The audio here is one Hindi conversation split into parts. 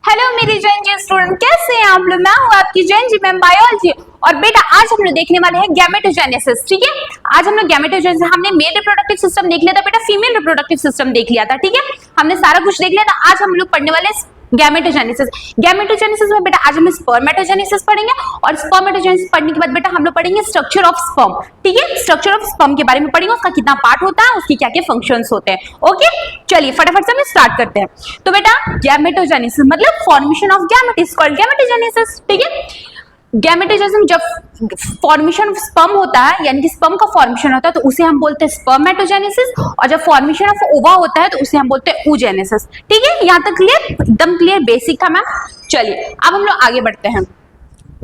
हेलो मेरी जैन जी स्टूडेंट, कैसे हैं आप लोग। मैं हूं आपकी जैन जी मैम बायोलॉजी। और बेटा आज हम लोग देखने वाले हैं गैमेटोजेनेसिस। ठीक है, आज हम लोग गैमेटोजेनेसिस, हमने मेल रिप्रोडक्टिव सिस्टम देख लिया था बेटा, फीमेल रिप्रोडक्टिव सिस्टम देख लिया था। ठीक है, हमने सारा कुछ देख लिया था। आज हम लोग पढ़ने वाले गैमेटोजेनेसिस। गैमेटोजेनेसिस में बेटा आज हम स्पर्मेटोजेनेसिस पढ़ेंगे और स्पर्मेटोजेनेसिस पढ़ने के बाद बेटा हम लोग पढ़ेंगे स्ट्रक्चर ऑफ स्पर्म। ठीक है, स्ट्रक्चर ऑफ स्पर्म के बारे में पढ़ेंगे, उसका कितना पार्ट होता है, उसकी क्या क्या फंक्शंस होते हैं। ओके, चलिए फटाफट से हम स्टार्ट करते हैं। तो बेटा गैमेटोजेनेसिस मतलब formation of gamete is called gametogenesis. ठीक है, गैमेटोजेनेसिस जब फॉर्मेशन ऑफ स्पर्म होता है, यानी कि स्पर्म का फॉर्मेशन होता है, तो उसे हम बोलते हैं स्पर्मेटोजेनेसिस। और जब फॉर्मेशन ऑफ ओवा होता है तो उसे हम बोलते हैं oogenesis। ठीक है, यहां तक क्लियर, एकदम क्लियर, बेसिक था मैम। चलिए अब हम लोग आगे बढ़ते हैं।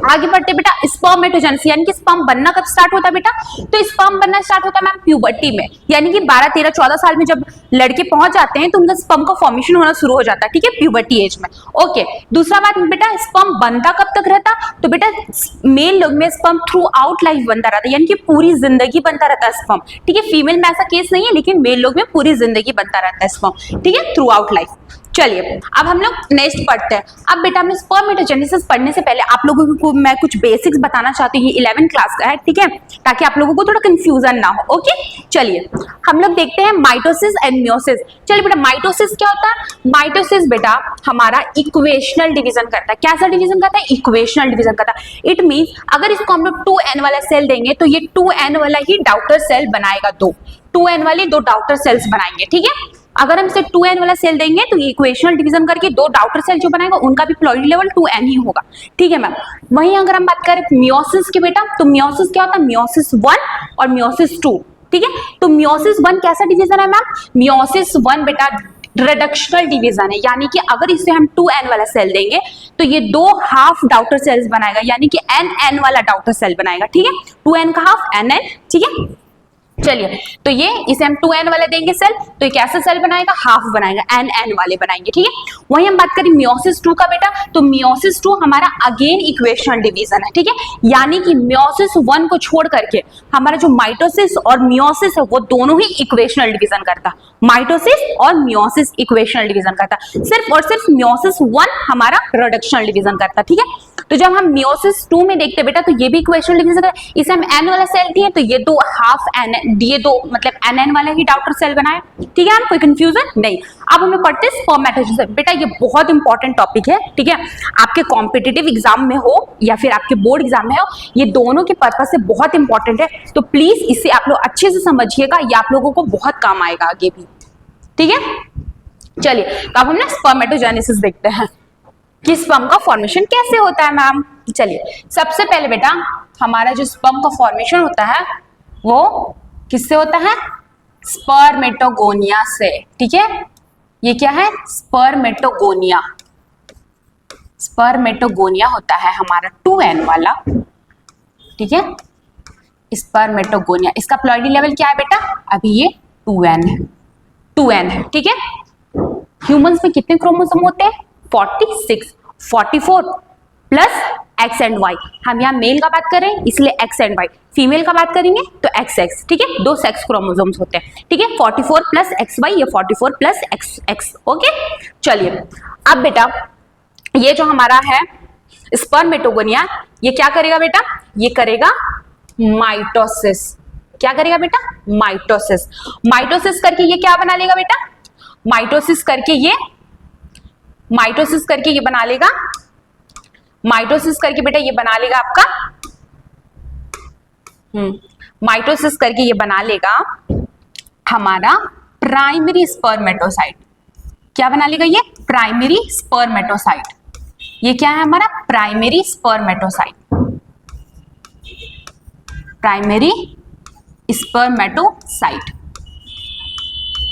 आगे बढ़ते बेटा स्पर्मेटोजेनेसिस यानी कि स्पर्म बनना कब स्टार्ट होता है बेटा, तो स्पर्म बनना स्टार्ट होता है मैम प्यूबर्टी में, यानी कि 12, 13, 14 साल में जब लड़के पहुंच जाते हैं तो उनका स्पर्म का फॉर्मेशन होना शुरू हो जाता है। ठीक है, प्यूबर्टी एज में। ओके, दूसरा बात बेटा स्पर्म बनता कब तक रहता, तो बेटा मेल लोग में स्पर्म थ्रू आउट लाइफ बनता रहता है, यानी कि पूरी जिंदगी बनता रहता है स्पर्म। ठीक है, फीमेल में ऐसा केस नहीं है, लेकिन मेल लोग में पूरी जिंदगी बनता रहता है स्पर्म। ठीक है, थ्रू आउट लाइफ। चलिए अब हम लोग नेक्स्ट पढ़ते हैं। अब बेटा हमने स्पर्मेटोजेनेसिस पढ़ने से पहले आप लोगों को मैं कुछ बेसिक्स बताना चाहती हूँ। 11th क्लास का है, ठीक है, ताकि आप लोगों को थोड़ा कंफ्यूजन ना हो। ओके, चलिए हम लोग देखते हैं माइटोसिस एंड मियोसिस। चलिए बेटा माइटोसिस क्या होता है, माइटोसिस बेटा हमारा इक्वेशनल डिवीजन करता है। कैसा डिवीजन करता है, इक्वेशनल डिवीजन करता है। इट मींस अगर इसको हम लोग 2n वाला सेल देंगे तो ये 2n वाला ही डॉटर सेल बनाएगा, 2n वाले 2 डॉटर सेल्स बनाएंगे। ठीक है, अगर हम इसे 2n वाला सेल देंगे तो इक्वेशनल डिवीजन करके 2 डॉटर सेल जो बनाएगा उनका भी प्लॉइडी लेवल 2n ही होगा। ठीक है मैम। वहीं अगर हम बात करें मियोसिस की बेटा, तो मियोसिस क्या होता है, मियोसिस 1 और मियोसिस 2। ठीक है, तो मियोसिस 1 कैसा डिवीजन है मैम, मियोसिस 1 बेटा रिडक्शनल डिवीजन है, यानी कि अगर इसे हम 2n वाला सेल देंगे तो ये 2 हाफ डॉटर सेल्स बनाएगा, यानी कि nn वाला डॉटर सेल बनाएगा। ठीक है, 2n का हाफ nn। ठीक है, चलिए तो ये इसे हम 2n वाले देंगे सेल तो ये कैसा सेल बनाएगा, हाफ बनाएगा, nn वाले बनाएंगे। ठीक है, वहीं हम बात करें मियोसिस 2 का बेटा, तो मियोसिस 2 हमारा अगेन इक्वेशनल डिवीजन है। ठीक है, यानी कि मियोसिस 1 को छोड़ करके हमारा जो माइटोसिस और मियोसिस है वो दोनों ही इक्वेशनल डिवीजन करता। माइटोसिस और मियोसिस इक्वेशनल डिवीजन करता, सिर्फ और सिर्फ मियोसिस 1 हमारा रिडक्शनल डिवीजन करता। ठीक है, तो जब हम मियोसिस 2 में देखते बेटा तो ये भी इक्वेशनल डिवीजन है, इसे हम n वाला सेल दिए तो ये 2 हाफ n, ये 2 मतलब nn वाला ही डॉटर सेल बनाए। ठीक है, कोई कंफ्यूजन नहीं। अब हम लोग पढ़ते हैं स्पर्मेटोजेनेसिस। बेटा ये बहुत इंपॉर्टेंट टॉपिक है। ठीक है, आपके कॉम्पिटिटिव एग्जाम में हो या फिर आपके बोर्ड एग्जाम में हो, ये दोनों के पर्पज से बहुत इंपॉर्टेंट है, तो प्लीज इसे आप लोग अच्छे से समझिएगा, ये आप लोगों को बहुत काम आएगा आगे भी। ठीक है, चलिए तो अब हम ना स्पर्मेटोजेनेसिस देखते हैं कि स्पर्म का फॉर्मेशन कैसे होता है मैम। चलिए सबसे पहले बेटा हमारा जो स्पर्म का फॉर्मेशन होता है वो किससे होता है, स्पर्मेटोगोनिया से। ठीक है, ये क्या है, स्पर्मेटोगोनिया। स्पर्मेटोगोनिया होता है हमारा 2n वाला। ठीक है, स्पर्मेटोगोनिया, इसका प्लॉइडी लेवल क्या है बेटा, अभी ये 2n है, 2n है। ठीक है, ह्यूमंस में कितने क्रोमोसोम होते हैं, 46, 44 प्लस एक्स एंड वाई। हम यहाँ मेल का बात करें इसलिए एक्स एंड वाई, फीमेल का बात करेंगे तो एक्स एक्स। ठीक है, 2 सेक्स क्रोमोसोम्स होते हैं। ठीक है, 44 प्लस एक्स वाई, ये 44 प्लस एक्स एक्स। ओके, चलिए अब बेटा ये जो हमारा है स्पर्मेटोगोनिया, ये क्या करेगा बेटा, ये करेगा माइटोसिस। क्या करेगा बेटा, माइटोसिस। माइटोसिस करके ये क्या बना लेगा बेटा, माइटोसिस करके ये बना लेगा, माइटोसिस करके बेटा ये बना लेगा आपका माइटोसिस करके ये बना लेगा हमारा प्राइमरी स्पर्मेटोसाइट। क्या बना लेगा ये, प्राइमरी स्पर्मेटोसाइट। ये क्या है हमारा, प्राइमरी स्पर्मेटोसाइट, प्राइमरी स्पर्मेटोसाइट।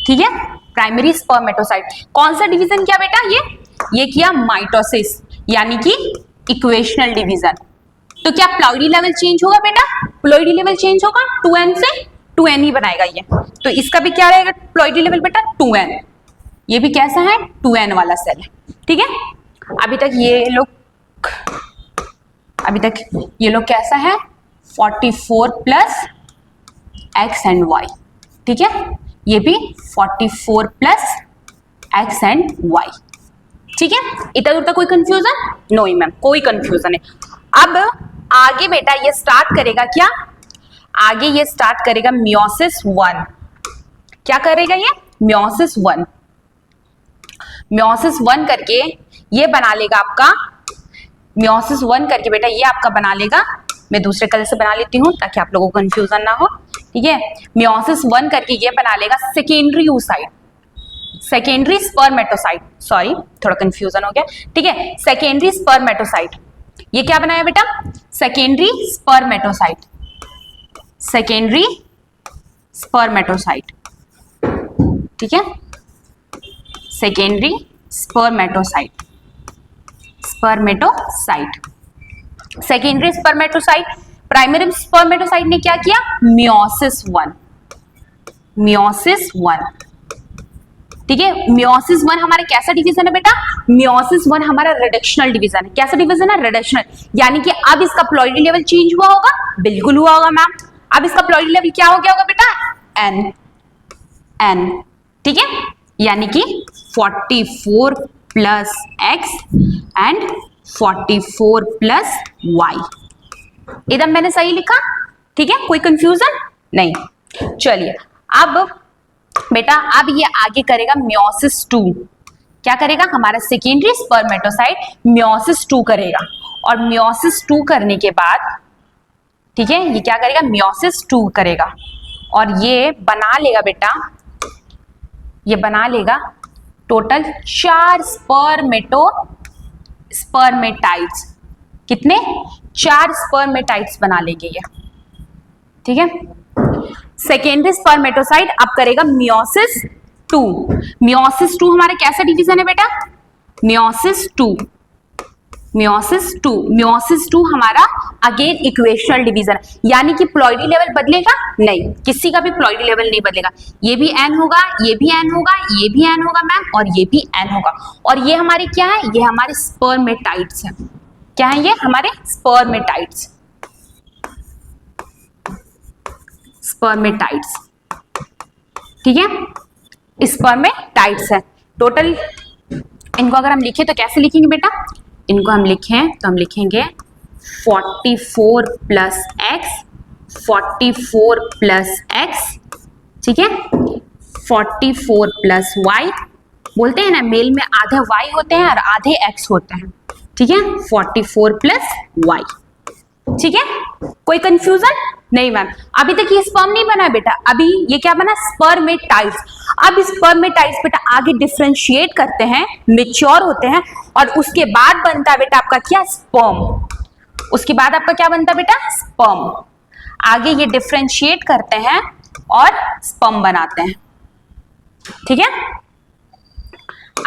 ठीक है, प्राइमरी स्पर्मेटोसाइट। कौन सा डिवीजन किया बेटा, ये किया माइटोसिस, यानी कि इक्वेशनल डिवीजन। तो क्या प्लॉइडी लेवल चेंज होगा बेटा, प्लॉइडी लेवल चेंज होगा, 2n से 2n ही बनाएगा ये, तो इसका भी क्या रहेगा प्लॉइडी लेवल बेटा 2n। ये भी कैसा है, 2n वाला सेल है। ठीक है, अभी तक ये लोग कैसा है, 44 प्लस एक्स एंड वाई। ठीक है, ये भी 44 प्लस एक्स एंड वाई। ठीक है, इतना दूर तक कोई कंफ्यूजन? नो मैम, कोई कंफ्यूजन नहीं। अब आगे बेटा ये स्टार्ट करेगा क्या? आगे ये स्टार्ट करेगा मियोसिस 1। क्या करेगा ये? मियोसिस 1। मियोसिस 1 करके ये बना लेगा आपका, मियोसिस 1 करके बेटा ये आपका बना लेगा, मैं दूसरे कलर से बना लेती हूँ ताकि आप लोगों को कंफ्यूजन ना हो, ठीक है। मियोसिस 1 करके ये बना लेगा secondary oocyte, secondary spermatocyte, sorry थोड़ा कंफ्यूजन हो गया, ठीक है। सेकेंडरी स्पर्मेटोसाइट, ये क्या बनाया बेटा? सेकेंडरी स्पर्मेटोसाइट, सेकेंडरी स्पर्मेटोसाइट, ठीक है, secondary spermatocyte, spermatocyte, secondary spermatocyte. Primary spermatocyte ने क्या किया? मियोसिस 1, मियोसिस 1, ठीक है। मियोसिस 1 हमारा कैसा डिवीजन है बेटा? मियोसिस 1 हमारा रिडक्शनल डिवीजन है। कैसा डिवीजन है? रिडक्शनल, यानी कि अब इसका प्लॉइडी लेवल चेंज हुआ होगा, बिल्कुल हुआ होगा मैम। अब इसका प्लॉइडी लेवल क्या हो गया होगा बेटा? एन, एन, ठीक है, यानी कि 44 plus x and 44 plus y. एकदम मैंने सही लिखा, ठीक है, कोई कंफ्यूजन नहीं। चलिए अब बेटा अब ये आगे करेगा मियोसिस 2। क्या करेगा? हमारा सेकेंडरी स्पर्मेटोसाइट मियोसिस 2 करेगा, और मियोसिस 2 करने के बाद, ठीक है, ये क्या करेगा? मियोसिस 2 करेगा, और ये बना लेगा बेटा, ये बना लेगा टोटल 4 स्पर्मेटाइट्स। कितने? 4 स्पर्मेटाइट्स बना लेंगे ये, ठीक है। सेकेंडरी स्पर्मेटोसाइट अब करेगा मियोसिस 2। मियोसिस 2 हमारा कैसा डिवीजन है बेटा? मियोसिस 2, मियोसिस 2, मियोसिस 2 हमारा अगेन इक्वेशनल डिवीजन है, यानी कि प्लॉइडी लेवल बदलेगा नहीं, किसी का भी प्लॉइडी लेवल नहीं बदलेगा। ये भी एन होगा, ये भी एन होगा, ये भी एन होगा मैम, और ये भी एन होगा। और ये हमारे क्या है? ये हमारे स्पर्मेटाइट्स हैं। क्या है ये? हमारे स्पर्मेटाइट्स, स्पर्मेटाइट्स, ठीक है, स्पर्मेटाइट्स है टोटल। इनको अगर हम लिखें तो कैसे लिखेंगे बेटा? इनको हम लिखें तो हम लिखेंगे 44 प्लस एक्स, 44 प्लस एक्स, ठीक है, 44 प्लस वाई। बोलते हैं ना मेल में आधे वाई होते हैं और आधे एक्स होते हैं, ठीक है, 44 प्लस वाई, ठीक है, कोई कंफ्यूजन नहीं मैम। अभी तक ये स्पर्म नहीं बना बेटा, अभी ये क्या बना? स्पर्मेटाइट्स। अब स्पर्मेटाइट्स बेटा आगे डिफरेंशिएट करते हैं, मैच्योर होते हैं, और उसके बाद बनता है बेटा आपका क्या? स्पर्म। उसके बाद आपका क्या बनता है बेटा? स्पर्म। आगे ये डिफरेंशिएट करते हैं और स्पर्म बनाते हैं, ठीक है,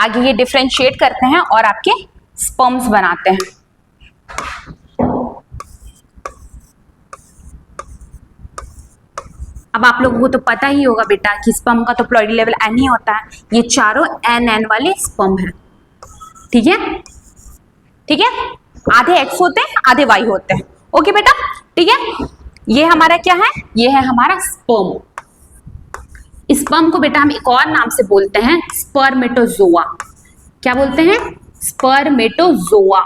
आगे ये डिफरेंशिएट करते हैं और आपके स्पर्म्स बनाते हैं। अब आप लोगों को तो पता ही होगा बेटा कि स्पर्म का तो प्लॉइडी लेवल एन ही होता है, ये चारों एन एन वाले स्पर्म है, ठीक है, ठीक है, आधे एक्स होते हैं आधे वाई होते हैं, ओके बेटा, ठीक है। ये हमारा क्या है? ये है हमारा स्पर्म। स्पर्म को बेटा हम एक और नाम से बोलते हैं स्पर्मेटोजोआ। क्या बोलते हैं? स्पर्मेटोजोआ,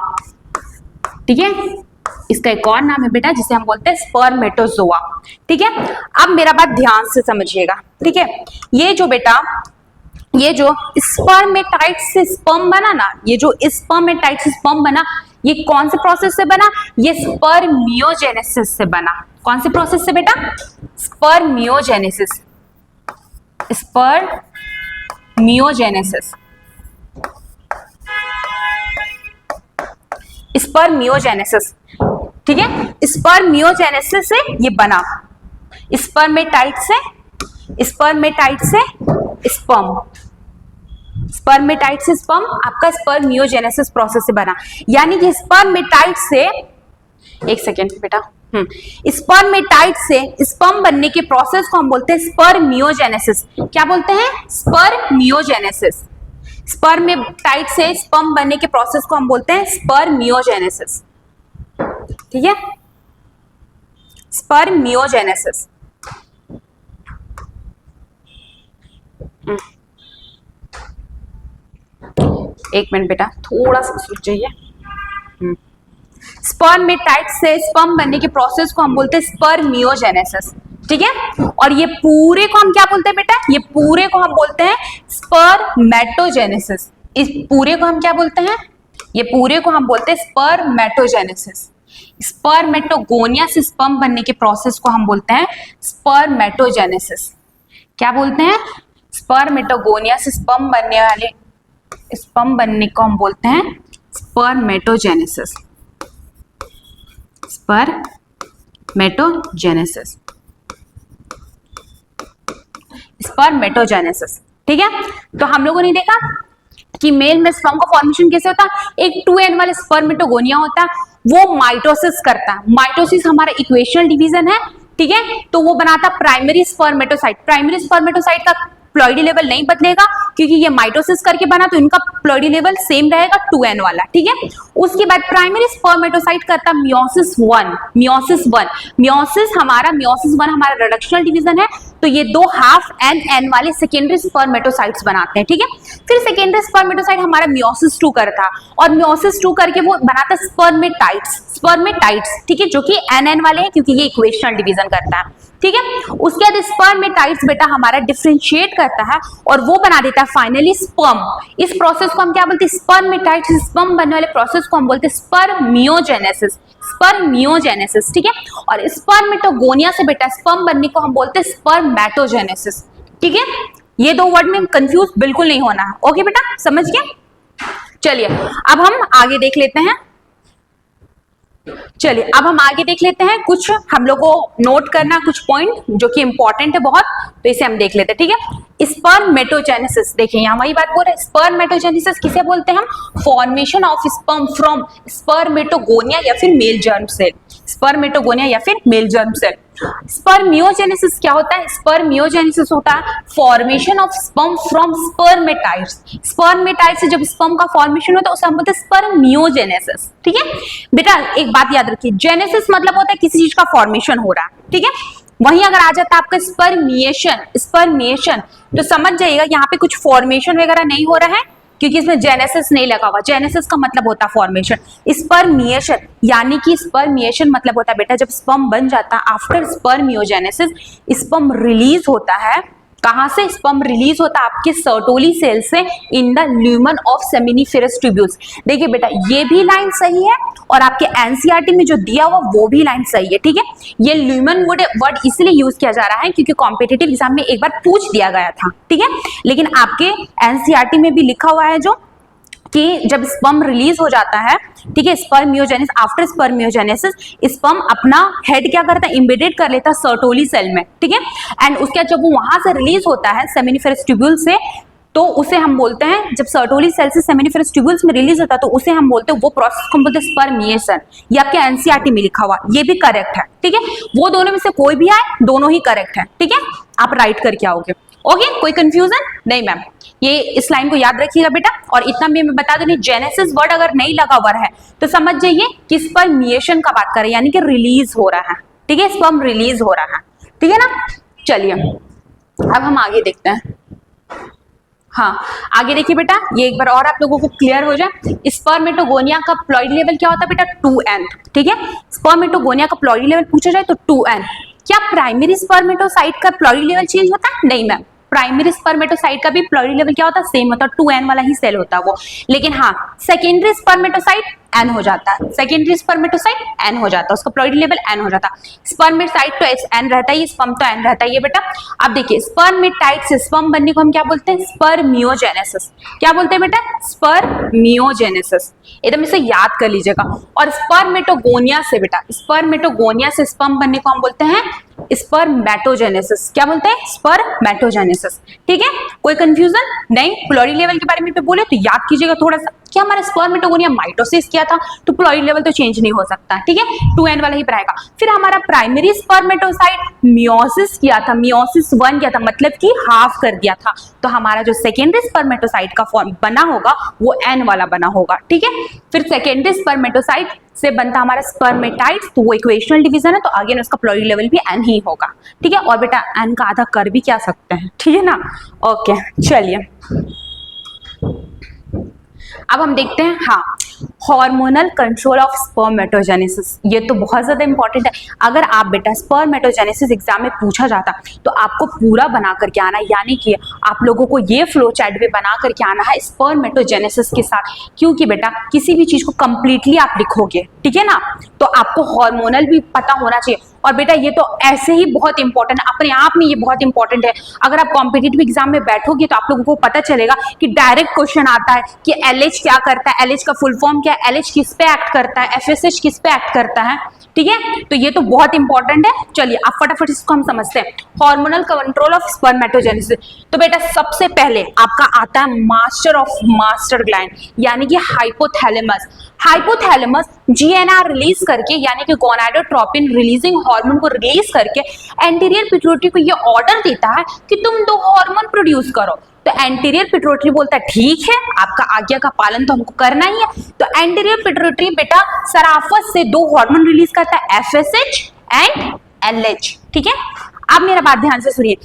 ठीक है, इसका एक और नाम है बेटा जिसे हम बोलते हैं स्पर्मेटोजोआ, ठीक है। अब मेरा बात ध्यान से समझिएगा, ठीक है, ये जो बेटा ये जो स्पर्मेटाइट से स्पर्म बना ना, ये जो स्पर्मेटाइट से स्पर्म बना, ये कौन से प्रोसेस से बना? ये स्पर्मियोजेनेसिस से बना। कौन से प्रोसेस से बेटा? स्पर्मियोजेनेसिस, स्पर्मियोजेनेसिस, स्पर्मियोजेनेसिस, ठीक है, स्पर्मियोजेनेसिस से ये बना, स्पर्मेटाइट से स्पर्म, स्पर्मेटाइट से स्पर्म आपका स्पर्मियोजेनेसिस प्रोसेस से बना, यानी कि स्पर्मेटाइट से, एक सेकेंड बेटा, स्पर्मेटाइट से स्पर्म बनने के प्रोसेस को हम बोलते हैं स्पर्मियोजेनेसिस। क्या बोलते हैं? स्पर्मियोजेनेसिस। स्पर्मेटाइट से स्पर्म बनने के प्रोसेस को हम बोलते हैं स्पर्मियोजेनेसिस, ठीक है, स्पर्मियोजेनेसिस। एक मिनट बेटा, थोड़ा सा रुक जाइए। स्पर्मेटाइट से स्पर्म बनने के प्रोसेस को हम बोलते हैं स्पर्मियोजेनेसिस, ठीक है। और ये पूरे को हम क्या बोलते हैं बेटा, ये पूरे को हम बोलते हैं स्पर्मेटोजेनेसिस। इस पूरे को हम क्या बोलते हैं, ये पूरे को हम बोलते हैं स्पर्मेटोजेनेसिस। स्पर्मेटोगोनिया से स्पर्म बनने के प्रोसेस को हम बोलते हैं स्पर्मेटोजेनेसिस। क्या बोलते हैं, स्पर्मेटोगोनिया से स्पर्म बनने को हम बोलते हैं स्पर्मेटोजेनेसिस। स्पर्मेटोजेनेसिस, स्पर्मेटोजेनेसिस, ठीक है। तो हम लोगों ने देखा कि मेल में स्पर्म का फॉर्मेशन कैसे होता है, एक 2n वाले स्पर्मेटोगोनिया होता है, वो माइटोसिस करता है। माइटोसिस हमारा इक्वेशनल डिवीजन है, ठीक है। तो वो बनाता प्राइमरी स्पर्मेटोसाइट। प्राइमरी स्पर्मेटोसाइट का प्लॉइडी लेवल नहीं बदलेगा क्योंकि ये माइटोसिस करके बना, तो इनका प्लॉइडी लेवल सेम रहेगा 2n वाला, ठीक है। उसके बाद प्राइमरी स्पर्मेटोसाइट करता मियोसिस 1। मियोसिस 1 हमारा रिडक्शनल डिवीजन है, तो ये दो हाफ n वाले सेकेंडरी स्पर्मेटोसाइट्स बनाते हैं, ठीक है। फिर सेकेंडरी स्पर्मेटोसाइट हमारा मियोसिस 2 करता, और मियोसिस 2 करके वो बनाता स्पर्मेटाइट्स, ठीक है, जो कि n वाले हैं क्योंकि ये इक्वेशनल डिवीजन करता है, ठीक है। उसके बाद स्पर्मेटाइट्स बेटा हमारा डिफरेंशिएट करता है और वो बना देता है फाइनली स्पर्म। इस प्रोसेस को हम क्या बोलते हैं, स्पर्मेटाइट्स स्पर्म बनने वाले प्रोसेस को हम बोलते हैं स्पर्मियोजेनेसिस, ठीक है। और स्पर्मेटोगोनिया से बेटा स्पर्म बनने को हम बोलते हैं स्पर्मेटोजेनेसिस, ठीक है। ये दो वर्ड में कंफ्यूज बिल्कुल नहीं होना है, ओके बेटा, समझ गए। चलिए अब हम आगे देख लेते हैं, कुछ हम लोग को नोट करना, कुछ पॉइंट जो कि इंपॉर्टेंट है बहुत, तो इसे हम देख लेते हैं, ठीक है। स्पर्मेटोजेनेसिस, देखिए यहाँ वही बात बोल रहे हैं, स्पर्मेटोजेनेसिस किसे बोलते हैं हम, formation of sperm from spermatogonia या फिर मेल जर्म सेल, स्पर्मियोजेनेसिस क्या होता है, स्पर्मियोजेनेसिस होता है फॉर्मेशन ऑफ स्पर्म फ्रॉम स्पर्मेटाइट्स। स्पर्मेटाइट्स से जब स्पर्म का फॉर्मेशन होता है उसे हम बोलते हैं स्पर्मियोजेनेसिस, ठीक है। बेटा एक बात याद रखिए, जेनेसिस मतलब होता है किसी चीज का फॉर्मेशन हो रहा है, ठीक है। वहीं अगर आ जाता है आपका स्पर्मिएशन, तो समझ जाइएगा यहाँ पे कुछ फॉर्मेशन वगैरह नहीं हो रहा है क्योंकि इसमें जेनेसिस नहीं लगा हुआ। जेनेसिस का मतलब होता है फॉर्मेशन। स्पर्मिएशन यानी कि स्पर्मिएशन मतलब होता है बेटा जब स्पर्म बन जाता है, आफ्टर स्पर्मियोजेनेसिस स्पर्म रिलीज होता है। कहां से स्पर्म रिलीज होता है, आपके सर्टोली सेल से, in the lumen of seminiferous tubules. देखिए बेटा ये भी लाइन सही है और आपके एनसीईआरटी में जो दिया हुआ वो भी लाइन सही है, ठीक है। ये ल्यूमन वर्ड इसलिए यूज किया जा रहा है क्योंकि कॉम्पिटिटिव एग्जाम में एक बार पूछ दिया गया था, ठीक है। लेकिन आपके एनसीईआरटी में भी लिखा हुआ है जो कि जब स्पर्म रिलीज हो जाता है, ठीक है, स्पर्मियोजेनेसिस, आफ्टर स्पर्मियोजेनेसिस स्पर्म अपना हेड क्या करता है, इम्बेडेड कर लेता है सर्टोली सेल में, ठीक है। एंड उसके बाद जब वो वहां से रिलीज होता है सेमिनिफेरस ट्यूब्यूल से, तो उसे हम बोलते हैं, जब सर्टोली सेल से सेमिनिफेरस ट्यूब्यूल्स में रिलीज होता है तो उसे हम बोलते हैं, वो प्रोसेस को हम बोलते हैं स्पर्मिएशन। ये आपके एनसीईआरटी में लिखा हुआ, ये भी करेक्ट है, ठीक है। वो दोनों में से कोई भी आए, दोनों ही करेक्ट है, ठीक है। आप राइट करके आओगे, ओके। कोई कंफ्यूजन नहीं मैम, ये इस लाइन को याद रखिएगा बेटा। और इतना भी मैं बता दूं, जेनेसिस वर्ड अगर नहीं लगा हुआ है तो समझ जाइए कि स्पर्मिएशन का बात करें, यानी कि रिलीज हो रहा है, ठीक है, स्पर्म रिलीज हो रहा है, ठीक है ना। चलिए अब हम आगे देखते हैं। हाँ आगे देखिए बेटा, ये एक बार और आप लोगों को क्लियर हो जाए। स्पर्मेटोगोनिया का प्लॉइडी लेवल क्या होता है बेटा, 2n, ठीक है। स्पर्मेटोगोनिया का प्लॉइडी लेवल पूछा जाए तो 2n। क्या प्राइमरी स्पर्मेटोसाइट का प्लॉइडी लेवल चेंज होता है, नहीं मैम। प्राइमरी स्पर्मेटोसाइट का भी प्लॉइडी लेवल क्या होता है, सेम होता है, 2n वाला ही सेल होता है वो। लेकिन हाँ सेकेंडरी स्पर्मेटोसाइट n हो जाता है, सेकेंडरी स्पर्मेटोसाइट n हो जाता है, उसका प्लॉइडी लेवल n हो जाता है। स्पर्मेटाइट तो n रहता है, स्पर्म तो n रहता है ये बेटा। अब देखिए स्पर्मेटाइट से स्पर्म बनने को हम क्या बोलते हैं, स्पर्मियोजेनेसिस। क्या बोलते हैं बेटा, स्पर्मियोजेनेसिस, एकदम इसे याद कर लीजिएगा। और स्पर्मेटोगोनिया से बेटा, स्पर्मेटोगोनिया से स्पर्म बनने को हम बोलते हैं स्पर्मेटोजेनेसिस। क्या बोलते हैं, स्पर्मेटोजेनेसिस, ठीक है। कोई कंफ्यूजन नहीं, प्लॉइडी लेवल के बारे में पे बोले तो याद कीजिएगा थोड़ा सा, क्या हमारा स्पर्मेटोगोनिया माइटोसिस किया था तो प्लॉइडी लेवल तो चेंज नहीं हो सकता, ठीक है, 2n वाला ही रहेगा। फिर हमारा प्राइमरी स्पर्मेटोसाइट मियोसिस किया था, मियोसिस 1 किया था, मतलब कि हाफ कर दिया था, तो हमारा जो सेकेंडरी स्पर्मेटोसाइट का फॉर्म बना होगा वो n वाला बना होगा, ठीक है। फिर सेकेंडरी स्पर्मेटोसाइट से बनता हमारा स्पर्मेटाइट्स, तो वो इक्वेशनल डिवीजन है, तो अगेन उसका प्लॉइडी लेवल भी n ही होगा, ठीक है। और बेटा n का आधा कर भी क्या सकते हैं, ठीक है ना, ओके। चलिए अब हम देखते हैं, हाँ, हार्मोनल कंट्रोल ऑफ स्पर्मेटोजेनेसिस, ये तो बहुत ज्यादा इंपॉर्टेंट है। अगर आप बेटा स्पर्मेटोजेनेसिस एग्जाम में पूछा जाता तो आपको पूरा बना करके आना है, यानी कि आप लोगों को ये फ्लो चार्ट भी बना करके आना है स्पर्मेटोजेनेसिस के साथ, क्योंकि बेटा किसी भी चीज को कंप्लीटली आप लिखोगे, ठीक है ना, तो आपको हार्मोनल भी पता होना चाहिए। और बेटा ये तो ऐसे ही बहुत इंपॉर्टेंट है, अपने आप में ये बहुत इंपॉर्टेंट है। अगर आप कॉम्पिटिटिव एग्जाम में बैठोगे तो आप लोगों को पता चलेगा कि डायरेक्ट क्वेश्चन आता है कि एलएच क्या करता है, एलएच का फुल फॉर्म क्या है, एलएच किस पे एक्ट करता है, एफएसएच किस पे एक्ट करता है, ठीक है, तो ये तो बहुत इंपॉर्टेंट है। चलिए अब फटाफट इसको हम समझते हैं, हार्मोनल कंट्रोल ऑफ स्पर्मेटोजेनेसिस। तो बेटा सबसे पहले आपका आता है मास्टर ऑफ मास्टर ग्लैंड, यानी कि हाइपोथैलेमस। हाइपोथैलेमस जीएनआर रिलीज करके, यानी कि गोनाडोट्रोपिन रिलीजिंग हार्मोन को रिलीज करके एंटीरियर पिट्यूटरी को ये ऑर्डर देता है कि तुम 2 हार्मोन प्रोड्यूस करो। तो एंटीरियर पिट्यूटरी बोलता है ठीक है, आपका आज्ञा का पालन तो हमको करना ही है। तो एंटीरियर पिट्यूटरी बेटा सराफत से 2 हार्मोन रिलीज करता है, एफएसएच एंड एलएच, ठीक है। अब मेरा बात ध्यान से सुनिए,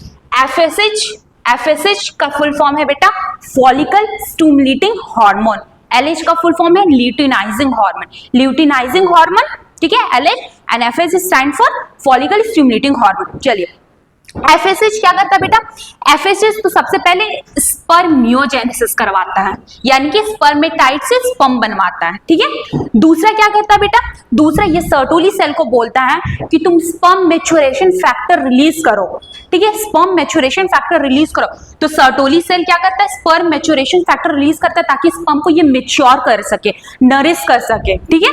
एफएसएच का फुल फॉर्म है बेटा फॉलिकल स्टिमुलेटिंग हार्मोन, एलएच का फुल फॉर्म है ल्यूटिनाइजिंग हार्मोन, ठीक है, LH, and FSH stand for follicle stimulating hormone. चलिए एफएसएच क्या करता है बेटा, एफएसएच तो सबसे पहले स्पर्मियोजेनेसिस करवाता है, यानी कि स्पर्मेटाइट से स्पर्म बनवाता है, ठीक है। दूसरा क्या करता है बेटा, दूसरा ये सर्टोली सेल को बोलता है कि तुम स्पर्म मैच्योरेशन फैक्टर रिलीज करो, ठीक है, स्पर्म मैच्योरेशन फैक्टर रिलीज करो। तो सर्टोली सेल क्या करता है, स्पर्म मैच्योरेशन फैक्टर रिलीज करता है ताकि स्पर्म को ये मैच्योर कर सके, नरिश कर सके, ठीक है।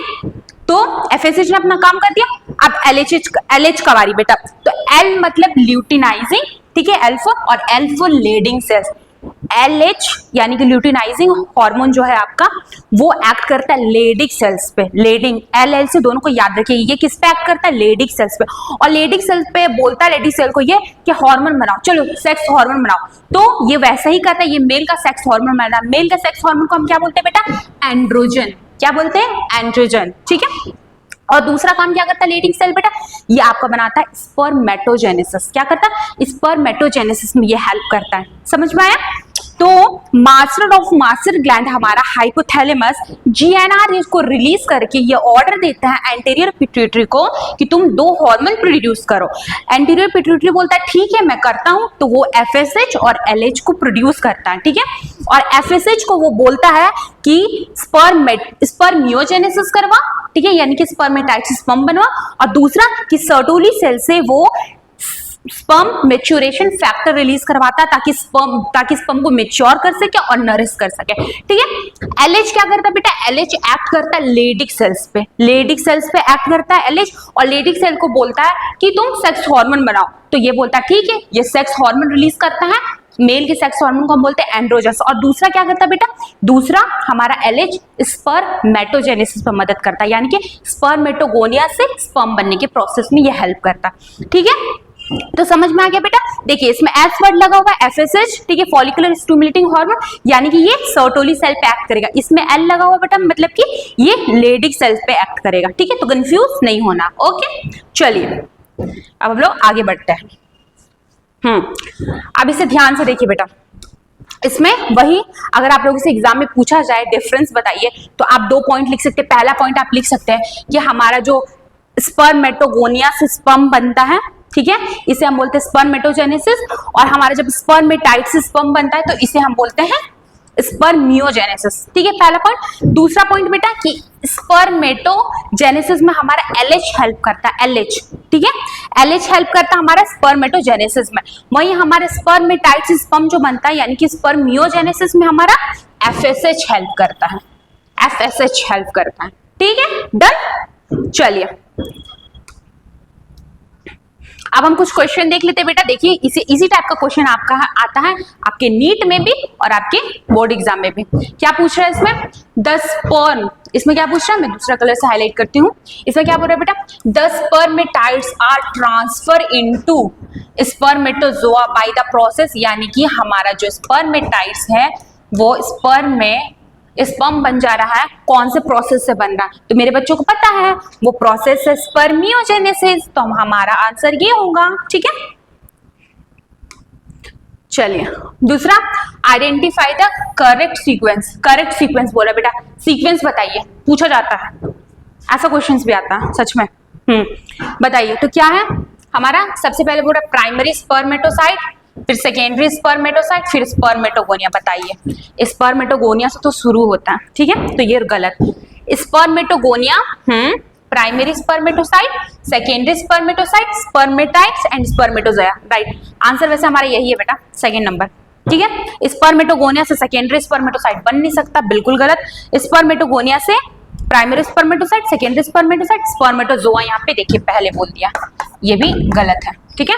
तो एफएसएच ने अपना काम कर दिया। अब एलएच का बारी बेटा, तो एल मतलब ल्यूटिनाइजिंग, ठीक है, एल और L for Leydig cells. LH यानी कि ल्यूटिनाइजिंग हार्मोन जो है आपका, वो एक्ट करता है लेडिक सेल्स पे, लेडिंग एल से दोनों को याद रखिए, ये किस पे एक्ट करता है, लेडिक सेल्स पे। और लेडिक सेल्स पे बोलता है लेडिक सेल को ये कि हार्मोन बनाओ, चलो सेक्स हार्मोन बनाओ, तो ये वैसा ही करता है, ये मेल का सेक्स हार्मोन बनाता है। मेल का सेक्स हार्मोन को हम क्या बोलते हैं बेटा, एंड्रोजन, क्या बोलते हैं, एंड्रोजन, ठीक है। और दूसरा काम क्या करता है लेडिंग सेल बेटा, ये आपका बनाता है स्पर्मेटोजेनेसिस, क्या करता है, स्पर्मेटोजेनेसिस में ये हेल्प करता है, समझ में आया। तो मास्टर ऑफ मास्टर ग्लैंड हमारा हाइपोथैलेमस जीएनआर इसको रिलीज करके ये ऑर्डर देता है एंटीरियर पिट्यूटरी को कि तुम 2 हार्मोन प्रोड्यूस करो। एंटीरियर पिट्यूटरी बोलता है ठीक है मैं करता हूं, तो वो एफएसएच और एलएच को प्रोड्यूस करता है, ठीक है। और एफएसएच को वो बोलता है कि स्पर्मियोजेनेसिस करवा, ठीक है, यानी कि स्पर्मेटाइट से स्पर्म बनवा, और दूसरा कि सर्टोली सेल से वो स्पर्म मैच्योरेशन फैक्टर रिलीज करवाता है ताकि स्पर्म को मैच्योर कर सके और नरिश कर सके, ठीक है। एलएच क्या करता है बेटा, एलएच एक्ट करता है लेडिक सेल्स पे, एक्ट करता है एलएच, और लेडिक सेल को बोलता है कि तुम सेक्स हार्मोन बनाओ, तो ये बोलता है ठीक है, ये सेक्स हार्मोन रिलीज करता है, मेल के सेक्स हार्मोन को हम बोलते हैं एंड्रोजस। और दूसरा क्या करता है बेटा, दूसरा हमारा एलएच स्पर्मेटोजेनेसिस पर मदद करता है, यानी कि स्पर्मेटोगोनिया से स्पर्म बनने के प्रोसेस में ये हेल्प करता है, ठीक है। तो समझ में आ गया बेटा, देखिए इसमें एफ वर्ड लगा हुआ है, एफएसएच, ठीक है, फॉलिकुलर स्टिमुलेटिंग हार्मोन, यानी कि ये सर्टोली सेल पे एक्ट करेगा। इसमें एल लगा हुआ बेटा, मतलब कि ये लेडिक सेल पे एक्ट करेगा, ठीक है, तो कंफ्यूज नहीं होना, ओके। चलिए अब हम लोग आगे बढ़ते हैं। अब इसे ध्यान से देखिए बेटा, इसमें वही अगर आप लोगों से एग्जाम में पूछा जाए डिफरेंस बताइए, तो आप 2 पॉइंट लिख सकते हैं। पहला पॉइंट आप लिख सकते हैं कि हमारा जो स्पर्मेटोगोनिया से स्पर्म बनता है, ठीक है, इसे हम बोलते हैं स्पर्मेटोजेनेसिस, और हमारा जब स्पर्मेटाइट से स्पर्म बनता है तो इसे हम बोलते हैं स्पर्मियोजेनेसिस, ठीक है, पहला पॉइंट। दूसरा पॉइंट बेटा कि स्पर्मेटोजेनेसिस में हमारा एलएच हेल्प करता है, एलएच, ठीक है, एलएच हेल्प करता है हमारा स्पर्मेटोजेनेसिस में। वहीं हमारा स्पर्मेटाइट से स्पर्म जो बनता है, यानी कि स्पर्मियोजेनेसिस में हमारा एफएसएच हेल्प करता है, ठीक है, डन। चलिए अब हम कुछ क्वेश्चन देख लेते हैं बेटा, देखिए इसे इजी टाइप का क्वेश्चन आपका आता है आपके नीट में भी और आपके बोर्ड एग्जाम में भी। क्या पूछ रहा है इसमें, द स्पर्म, इसमें क्या पूछ रहा है, मैं दूसरा कलर से हाईलाइट करती हूँ। इसमें क्या बोल रहा है बेटा, the spermatids are transfer into spermatozoa by the process, यानी कि हमारा जो स्पर्मेटाइड्स है वो स्पर्म में स्पर्म बन जा रहा है, कौन से प्रोसेस से बन रहा है, तो मेरे बच्चों को पता है वो प्रोसेस है स्पर्मियोजेनेसिस, तो हमारा आंसर ये होगा, ठीक है। चलिए दूसरा, identify the correct sequence. Correct sequence बोला बेटा, सीक्वेंस बताइए, पूछा जाता है, ऐसा क्वेश्चंस भी आता है सच में। बताइए तो क्या है हमारा, सबसे पहले बोला प्राइमरी स्पर्मेटोसाइट, फिर सेकेंडरी स्पर्मेटोसाइट, फिर स्पर्मेटोगोनिया। बताइए स्पर्मेटोगोनिया से तो शुरू होता है, ठीक है, तो ये गलत। Spermatogonia primary spermatocyte, secondary spermatocyte, spermatids and spermatozoa. Right answer वैसे हमारा यही है बेटा, सेकंड नंबर, ठीक है। स्पर्मेटोगोनिया से सेकेंडरी स्पर्मेटोसाइट बन नहीं सकता, बिल्कुल गलत। स्पर्मेटोगोनिया से primary spermatocyte, secondary spermatocyte, spermatozoa यहाँ पे देखिए पहले बोल दिया, ये भी गलत है, ठीक है।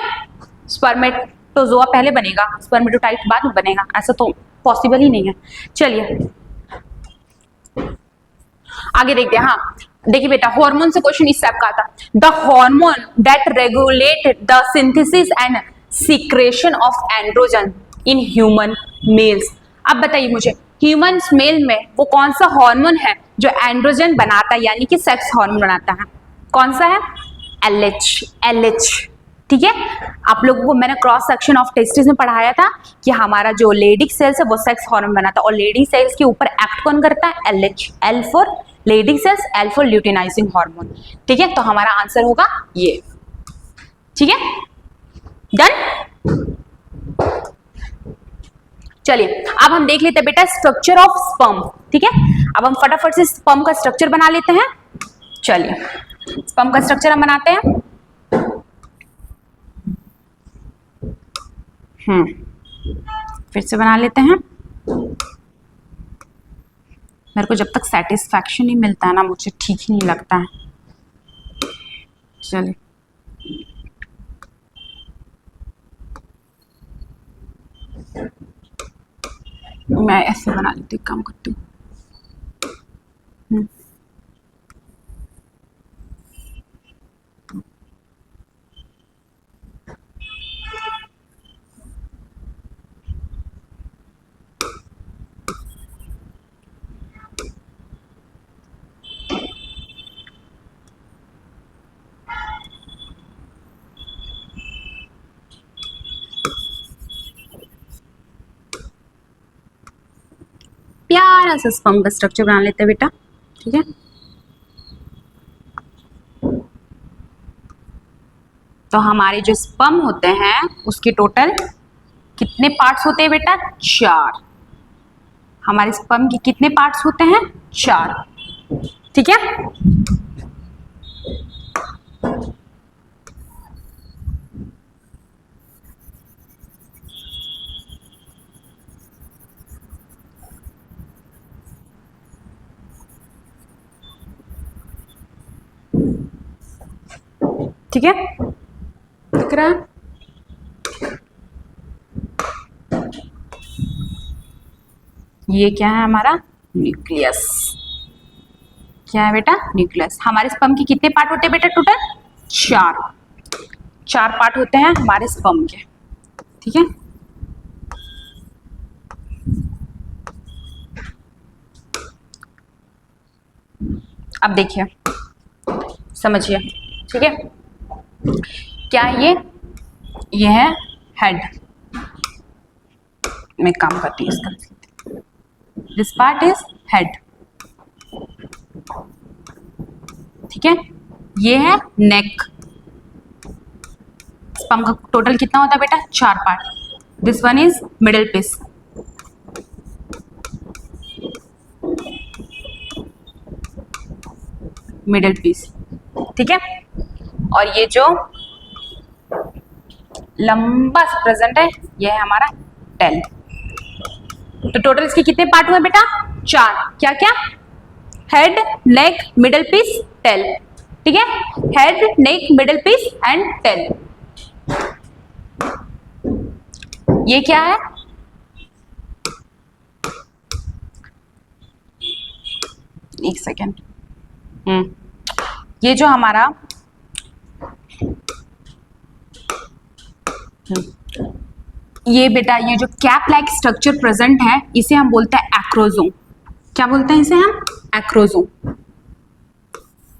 स्पर्मेटोजोआ पहले बनेगा, स्पर्मेटोटाइट बाद में बनेगा, ऐसा तो पॉसिबल ही नहीं है। चलिए आगे देखते हैं। हाँ देखिए बेटा, हार्मोन से क्वेश्चन इस टाइप का आता, the hormone that regulate the synthesis and secretion of androgen in human mails. अब बताइए मुझे, ह्यूमन मेल में वो कौन सा हार्मोन है जो एंड्रोजन बनाता है, यानी कि सेक्स हार्मोन बनाता है, कौन सा है? LH, ठीक है। आप लोगों को मैंने क्रॉस सेक्शन ऑफ टेस्टिस में पढ़ाया था कि हमारा जो लेडिक सेल्स है वो सेक्स हार्मोन बनाता है, और लेडी सेल्स के ऊपर एक्ट कौन करता है? LH, L for Leydig cells, L for luteinizing hormone, ठीक है। तो हमारा आंसर होगा ये, ठीक है, डन। चलिए अब हम देख लेते हैं बेटा स्ट्रक्चर ऑफ स्पर्म, ठीक है। अब हम फटाफट से स्पर्म का स्ट्रक्चर बना लेते हैं। चलिए स्पर्म का स्ट्रक्चर हम बनाते हैं। फिर से बना लेते हैं। मेरे को जब तक सेटिस्फैक्शन नहीं मिलता है ना, मुझे ठीक ही नहीं लगता है। चलिए मैं ऐसे बना लेती हूँ, काम करती हूँ। प्यारा सा स्पर्म का स्ट्रक्चर बना लेते हैं बेटा, ठीक है। तो हमारे जो स्पर्म होते हैं उसके टोटल कितने पार्ट्स होते हैं बेटा? 4। हमारे स्पर्म के कितने पार्ट्स होते हैं? 4, ठीक है। ठीक है, दिख रहा है? ये क्या है हमारा? न्यूक्लियस। क्या है बेटा? न्यूक्लियस। हमारे स्पर्म के कितने पार्ट होते हैं बेटा? टोटल 4 पार्ट होते हैं हमारे स्पर्म के, ठीक है। अब देखिए समझिए, ठीक है। क्या है ये है हेड। मैं काम करती हूँ इसका। दिस पार्ट इज हेड, ठीक है। ये है नेक। स्पर्म का टोटल कितना होता है बेटा? 4 part. This one is middle piece, middle piece, ठीक है। और ये जो लंबा सा प्रेजेंट है ये है हमारा टेल। तो टोटल इसके कितने पार्ट हुए बेटा? 4। क्या क्या? Head, neck, middle piece, tail, ठीक है। Head, neck, middle piece and tail. ये क्या है? एक सेकेंड। ये जो हमारा ये बेटा ये जो कैप लाइक स्ट्रक्चर प्रेजेंट है इसे हम बोलते हैं एक्रोजोम। क्या बोलते हैं इसे हम? एक्रोजोम।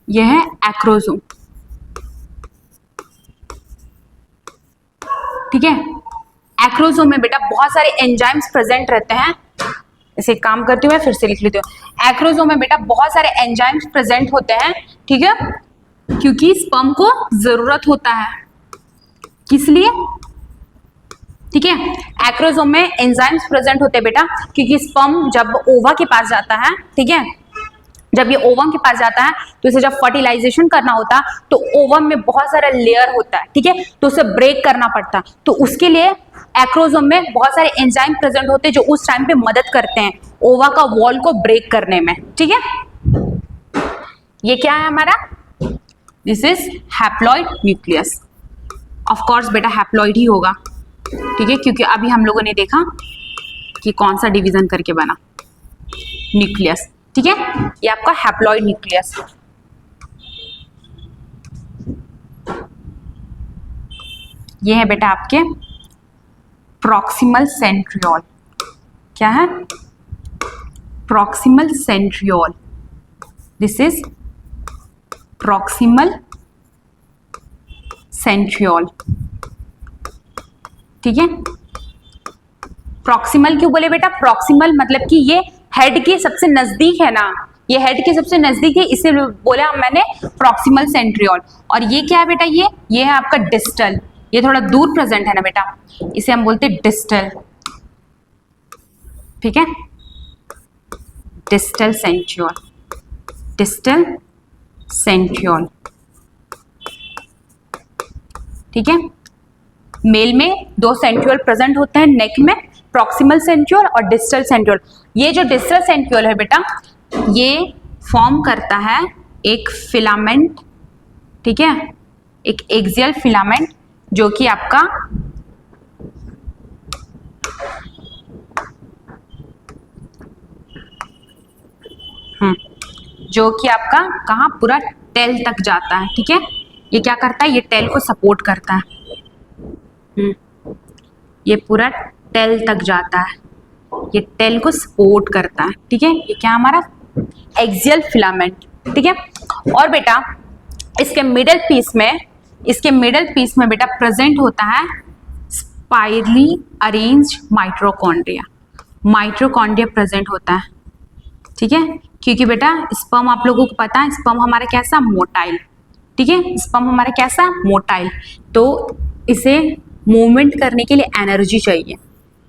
ये है एक्रोजोम, ठीक है। एक्रोसोम में बेटा बहुत सारे एंजाइम्स प्रेजेंट रहते हैं। इसे काम करती हूँ मैं, फिर से लिख लेती हूँ। एक्रोसोम में बेटा बहुत सारे एंजाइम्स प्रेजेंट होते हैं, ठीक है, क्योंकि स्पर्म को जरूरत होता है, किस लिए, ठीक है। एक्रोसोम में एंजाइम्स प्रेजेंट होते हैं बेटा क्योंकि स्पर्म जब ओवा के पास जाता है, ठीक है, जब ये ओवम के पास जाता है तो इसे जब फर्टिलाइजेशन करना होता है तो ओवम में बहुत सारा लेयर होता है, ठीक है, तो उसे ब्रेक करना पड़ता है। तो उसके लिए एक्रोसोम में बहुत सारे एंजाइम प्रेजेंट होते हैं जो उस टाइम पे मदद करते हैं ओवा का वॉल को ब्रेक करने में, ठीक है। ये क्या है हमारा, this is haploid nucleus. Of course बेटा हैप्लॉइड ही होगा, ठीक है, क्योंकि अभी हम लोगों ने देखा कि कौन सा डिवीजन करके बना, न्यूक्लियस, ठीक है। ये आपका हैप्लॉइड न्यूक्लियस। ये है बेटा आपके प्रॉक्सिमल सेंट्रियोल। क्या है, proximal centriole, this is proximal centriole, ठीक है। प्रॉक्सिमल क्यों बोले बेटा, प्रॉक्सिमल मतलब कि ये हेड के सबसे नजदीक है ना, ये हेड के सबसे नजदीक है, इसे बोला मैंने प्रॉक्सिमल सेंट्रियोल। और ये क्या है बेटा, ये है आपका डिस्टल, ये थोड़ा दूर प्रेजेंट है ना बेटा, इसे हम बोलते हैं डिस्टल, ठीक है, डिस्टल सेंट्रियोल, डिस्टल सेंट्रियोल, ठीक है। मेल में दो सेंट्रियोल प्रेजेंट होते हैं नेक में, प्रॉक्सिमल सेंट्रियोल और डिस्टल सेंट्रियोल। ये जो डिस्टल सेंट्रियोल है बेटा, ये फॉर्म करता है एक फिलामेंट, ठीक है, एक एक्सियल फिलामेंट जो कि आपका कहाँ पूरा टेल तक जाता है, ठीक है। ये क्या करता है, ये टेल को सपोर्ट करता है, ये पूरा टेल तक जाता है, ये टेल को सपोर्ट करता है, ठीक है। ये क्या हमारा एक्सियल फिलामेंट, ठीक है। और बेटा इसके मिडल पीस में बेटा प्रेजेंट होता है स्पाइरली अरेंज्ड माइटोकॉन्ड्रिया प्रेजेंट होता है, ठीक है, क्योंकि बेटा स्पर्म आप लोगों को पता है स्पर्म हमारा कैसा मोटाइल, ठीक है, स्पर्म हमारा कैसा मोटाइल, तो इसे मूवमेंट करने के लिए एनर्जी चाहिए,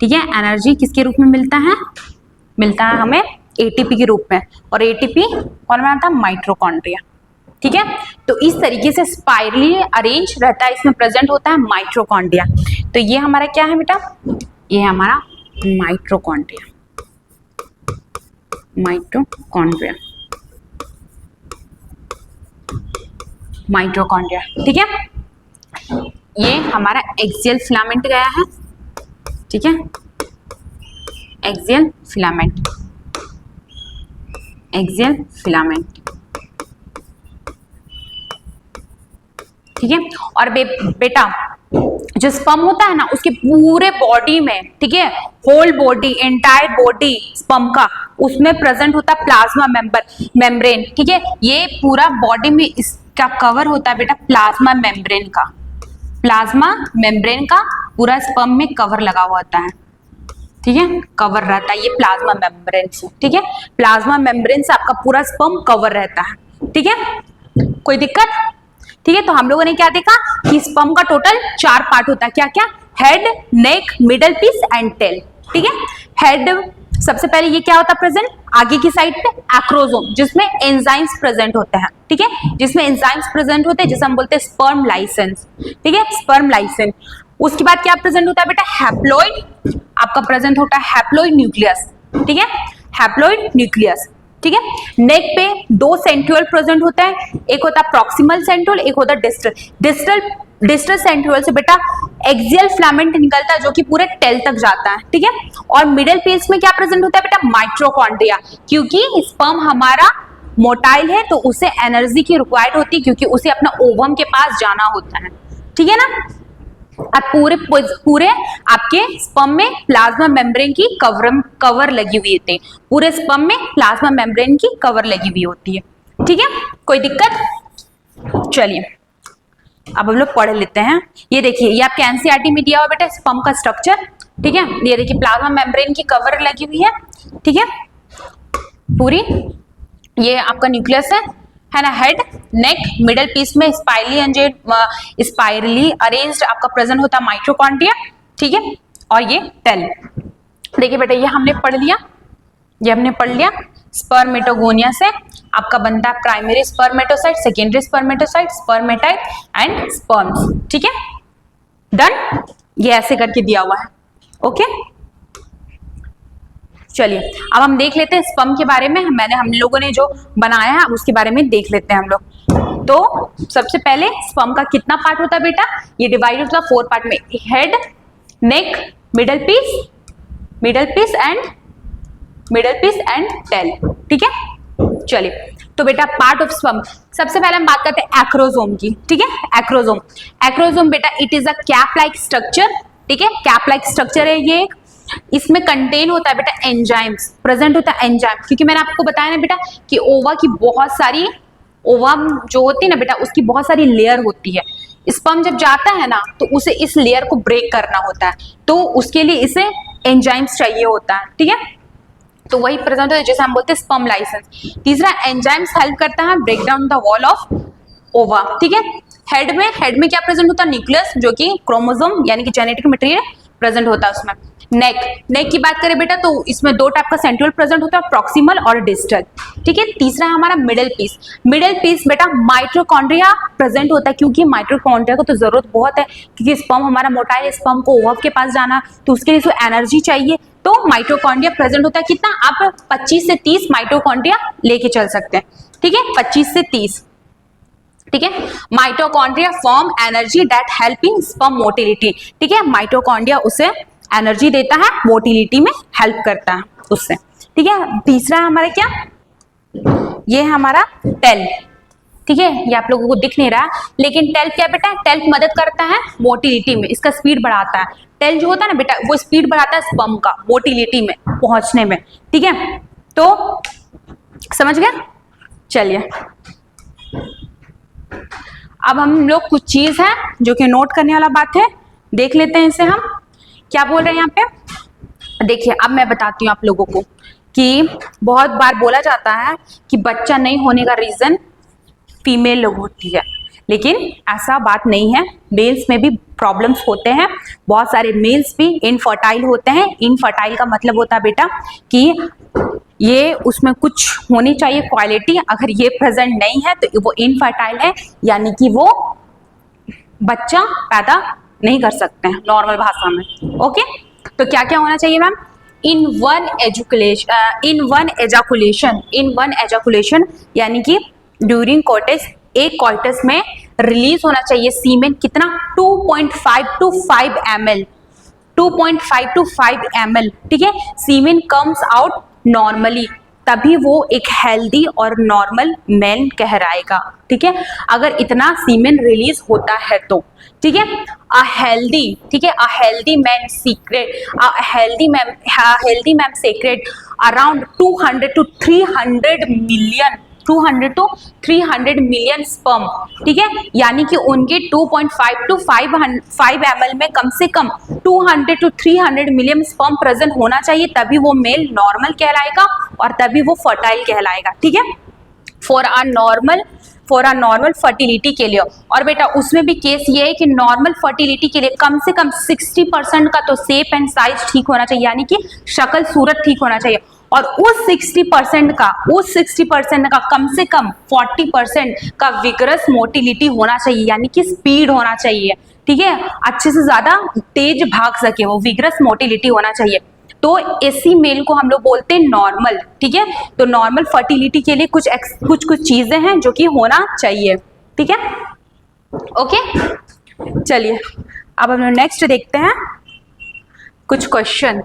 ठीक है। एनर्जी किसके रूप में मिलता है हमें एटीपी के रूप में, और एटीपी कौन बनाता है, माइटोकॉन्ड्रिया, ठीक है। तो इस तरीके से स्पाइरली अरेंज रहता है, इसमें प्रेजेंट होता है माइटोकॉन्ड्रिया। तो ये हमारा क्या है बेटा, ये है हमारा माइटोकॉन्ड्रिया, ठीक है। ये हमारा एक्सियल फिलामेंट गया है, ठीक है, एक्सियल फिलामेंट, ठीक है। और बेटा जो स्पर्म होता है ना, उसके पूरे बॉडी में, ठीक है, whole body, entire body sperm का, उसमें प्रेजेंट होता है प्लाज्मा मेम्ब्रेन, ठीक है। ये पूरा बॉडी में इसका कवर होता है बेटा प्लाज्मा मेम्ब्रेन का पूरा स्पर्म में कवर लगा हुआ होता है, ठीक है, कवर रहता है ये प्लाज्मा मेम्ब्रेन से, ठीक है। प्लाज्मा मेम्ब्रेन से आपका पूरा स्पर्म कवर रहता है, ठीक है, कोई दिक्कत, ठीक है। तो हम लोगों ने क्या देखा कि स्पर्म का टोटल 4 पार्ट होता है, क्या क्या, head, neck, middle piece and tail, ठीक है। हेड सबसे पहले ये क्या होता है प्रेजेंट, आगे की साइड पे एक्रोसोम, जिसमें एंजाइम्स प्रेजेंट होते हैं, ठीक है, जिसमें एंजाइम्स प्रेजेंट होते हैं, जिसे हम बोलते हैं स्पर्म लाइसेंस, ठीक है, स्पर्म लाइसेंस। उसके बाद क्या प्रेजेंट होता है बेटा, हैप्लॉइड, आपका प्रेजेंट होता है हैप्लॉइड न्यूक्लियस, ठीक है, हैप्लॉइड न्यूक्लियस, ठीक है। नेक पे 2 सेंट्रियोल प्रेजेंट होता है, एक होता है प्रॉक्सिमल सेंट्रियोल, एक होता है डिस्टल सेंट्रियोल से बेटा एक्सियल फिलामेंट निकलता है जो कि पूरे टेल तक जाता है, ठीक है। और मिडिल पीस में क्या प्रेजेंट होता है बेटा, माइटोकॉन्ड्रिया, क्योंकि स्पर्म हमारा मोटाइल है तो उसे एनर्जी की रिक्वायर्ड होती है, क्योंकि उसे अपना ओवम के पास जाना होता है, ठीक है ना। अब पूरे आपके स्पर्म में प्लाज्मा मेम्ब्रेन की कवर लगी हुई होती है, पूरे स्पर्म में प्लाज्मा मेम्ब्रेन की कवर लगी हुई होती है, ठीक है, कोई दिक्कत। चलिए अब हम लोग पढ़ लेते हैं। ये देखिए, ये आपके एनसीईआरटी में दिया हुआ बेटा स्पर्म का स्ट्रक्चर, ठीक है। ये देखिए प्लाज्मा मेम्ब्रेन की कवर लगी हुई है, ठीक है, पूरी। ये आपका न्यूक्लियस है ना, हेड, नेक, मिडल पीस में स्पाइरली अरेंज्ड आपका प्रेजेंट होता है माइटोकॉन्ड्रिया, ठीक है। और ये टेल, देखिए बेटा ये हमने पढ़ लिया, ये हमने पढ़ लिया। स्पर्मेटोगोनिया से आपका बनता है primary spermatocyte, secondary spermatocyte, spermatid and sperms, ठीक है, डन। ये ऐसे करके दिया हुआ है, ओके। चलिए अब हम देख लेते हैं स्पर्म के बारे में, हम लोगों ने जो बनाया है उसके बारे में देख लेते हैं हम लोग। तो सबसे पहले स्पर्म का कितना पार्ट होता है बेटा, ये डिवाइड होता है 4 पार्ट में, head, neck, middle piece and tail, ठीक है। चलिए तो बेटा पार्ट ऑफ स्पर्म, सबसे पहले हम बात करते हैं एक्रोसोम की, ठीक है। एक्रोसोम बेटा it is a cap like structure, ठीक है, कैप लाइक स्ट्रक्चर है ये। इसमें कंटेन होता है बेटा एंजाइम्स, प्रेजेंट होता है एंजाइम, क्योंकि मैंने आपको बताया ना बेटा कि ओवा की बहुत सारी, ओवा जो होती है ना बेटा उसकी बहुत सारी लेयर होती है। स्पर्म जब जाता है ना तो उसे इस लेयर को ब्रेक करना होता है, तो उसके लिए इसे एंजाइम्स चाहिए होता है, ठीक है। तो वही प्रेजेंट होता है जैसे हम बोलते हैं स्पर्म लाइसेंस। तीसरा एंजाइम्स हेल्प करता है break down the wall of ova, ठीक है। हेड में क्या प्रेजेंट होता है, न्यूक्लियस जो कि क्रोमोसोम यानी कि जेनेटिक मटेरियल प्रेजेंट होता है उसमें। नेक की बात करें बेटा तो इसमें 2 टाइप का सेंट्रल प्रेजेंट होता है, प्रॉक्सिमल और डिस्टल, ठीक है। तीसरा है हमारा मिडिल पीस बेटा माइटोकॉन्ड्रिया प्रेजेंट होता है, क्योंकि माइटोकॉन्ड्रिया को तो जरूरत बहुत है, क्योंकि स्पर्म हमारा मोटा है, स्पर्म को ओवा के पास जाना तो उसके लिए एनर्जी चाहिए, तो माइटोकॉन्ड्रिया प्रेजेंट होता है। कितना, आप 25 से 30 माइटोकॉन्ड्रिया लेके चल सकते हैं, ठीक है, 25 से 30, ठीक है। Mitochondria form energy that help in sperm motility, ठीक है। माइटोकॉन्ड्रिया उसे एनर्जी देता है, मोटिलिटी में हेल्प करता है उससे, ठीक है। तीसरा हमारा क्या, ये हमारा टेल, ठीक है। ये आप लोगों को दिख नहीं रहा लेकिन टेल क्या बेटा, टेल मदद करता है मोटिलिटी में, इसका स्पीड बढ़ाता है। टेल जो होता है ना बेटा वो स्पीड बढ़ाता है स्पर्म का मोटिलिटी में पहुंचने में, ठीक है। तो समझ गए। चलिए अब हम लोग कुछ चीज है जो कि नोट करने वाला बात है, देख लेते हैं इसे। हम क्या बोल रहे हैं यहाँ पे, देखिए अब मैं बताती हूँ आप लोगों को कि बहुत बार बोला जाता है कि बच्चा नहीं होने का रीजन फीमेल लोग होती है, लेकिन ऐसा बात नहीं है, मेल्स में भी प्रॉब्लम्स होते हैं। बहुत सारे मेल्स भी इनफर्टाइल होते हैं। इनफर्टाइल का मतलब होता है बेटा कि ये उसमें कुछ होनी चाहिए क्वालिटी, अगर ये प्रेजेंट नहीं है तो वो इनफर्टाइल है, यानी कि वो बच्चा पैदा नहीं कर सकते हैं नॉर्मल भाषा में, ओके। तो क्या क्या होना चाहिए मैम, इन वन एजाकुलेशन यानी कि ड्यूरिंग कोइटस, एक कोइटस में रिलीज होना चाहिए सीमेन कितना, 2.5 to 5 ml, 2.5 to 5 ml, ठीक है। सीमेन कम्स आउट नॉर्मली, तभी वो एक हेल्दी और नॉर्मल मैन कहलाएगा, ठीक है। अगर इतना सीमेन रिलीज होता है तो, ठीक है। अ हेल्दी, ठीक है, a healthy man secrete around 200 to 300 million sperm, ठीक है। यानी कि उनके 2.5 to 5 ml में कम से कम 200 to 300 मिलियन स्पर्म प्रेजेंट होना चाहिए, तभी वो मेल नॉर्मल कहलाएगा और तभी वो फर्टाइल कहलाएगा, ठीक है। फॉर अ नॉर्मल फर्टिलिटी के लिए। और बेटा उसमें भी केस ये है कि नॉर्मल फर्टिलिटी के लिए कम से कम 60% का तो शेप एंड साइज ठीक होना चाहिए, यानी कि शक्ल सूरत ठीक होना चाहिए, और उस 60% का कम से कम 40% का विगरस मोटिलिटी होना चाहिए, यानी कि स्पीड होना चाहिए, ठीक है, अच्छे से ज्यादा तेज भाग सके, वो विगरस मोटिलिटी होना चाहिए। तो ऐसी मेल को हम लोग बोलते हैं नॉर्मल, ठीक है। तो नॉर्मल फर्टिलिटी के लिए कुछ चीजें हैं जो कि होना चाहिए, ठीक है, ओके। चलिए अब हम नेक्स्ट देखते हैं कुछ क्वेश्चन।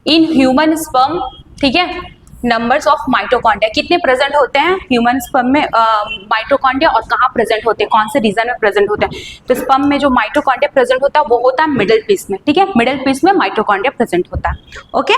इन ह्यूमन स्पर्म, ठीक है, नंबर्स ऑफ माइटोकॉन्ड्रिया कितने प्रेजेंट होते हैं ह्यूमन स्पर्म में, माइटोकॉन्ड्रिया, और कहाँ प्रेजेंट होते हैं, कौन से रीजन में प्रेजेंट होते हैं। तो स्पर्म में जो माइटोकॉन्ड्रिया प्रेजेंट होता है वो होता है मिडिल पीस में, ठीक है, मिडिल पीस में माइटोकॉन्ड्रिया प्रेजेंट होता है, ओके।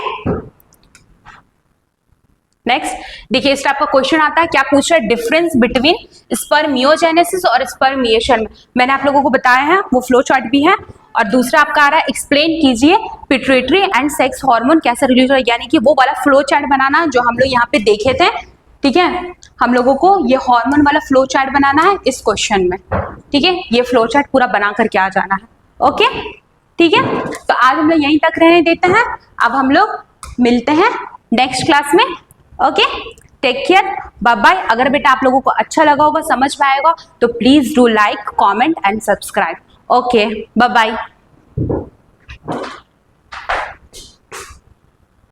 नेक्स्ट देखिए इस टाइप का क्वेश्चन आता है, क्या पूछ रहा है, डिफरेंस बिटवीन स्पर्मियोजेनेसिस और स्पर्मिएशन। मैंने आप लोगों को बताया है, वो फ्लो चार्ट भी है। और दूसरा आपका आ रहा है, एक्सप्लेन कीजिए पिट्यूटरी एंड सेक्स हार्मोन कैसे रिलीज हो, यानी कि वो वाला फ्लो चार्ट बनाना जो हम लोग यहाँ पे देखे थे। ठीक है, हम लोगों को ये हार्मोन वाला फ्लो चार्ट बनाना है इस क्वेश्चन में। ठीक है, ये फ्लो चार्ट पूरा बना करके आ जाना है। ओके ठीक है, तो आज हम लोग यहीं तक रहने देते हैं। अब हम लोग मिलते हैं नेक्स्ट क्लास में। Okay, take care, bye bye. अगर बेटा आप लोगों को अच्छा लगा होगा, समझ में आएगा, तो please do like, comment and subscribe. Okay, bye bye.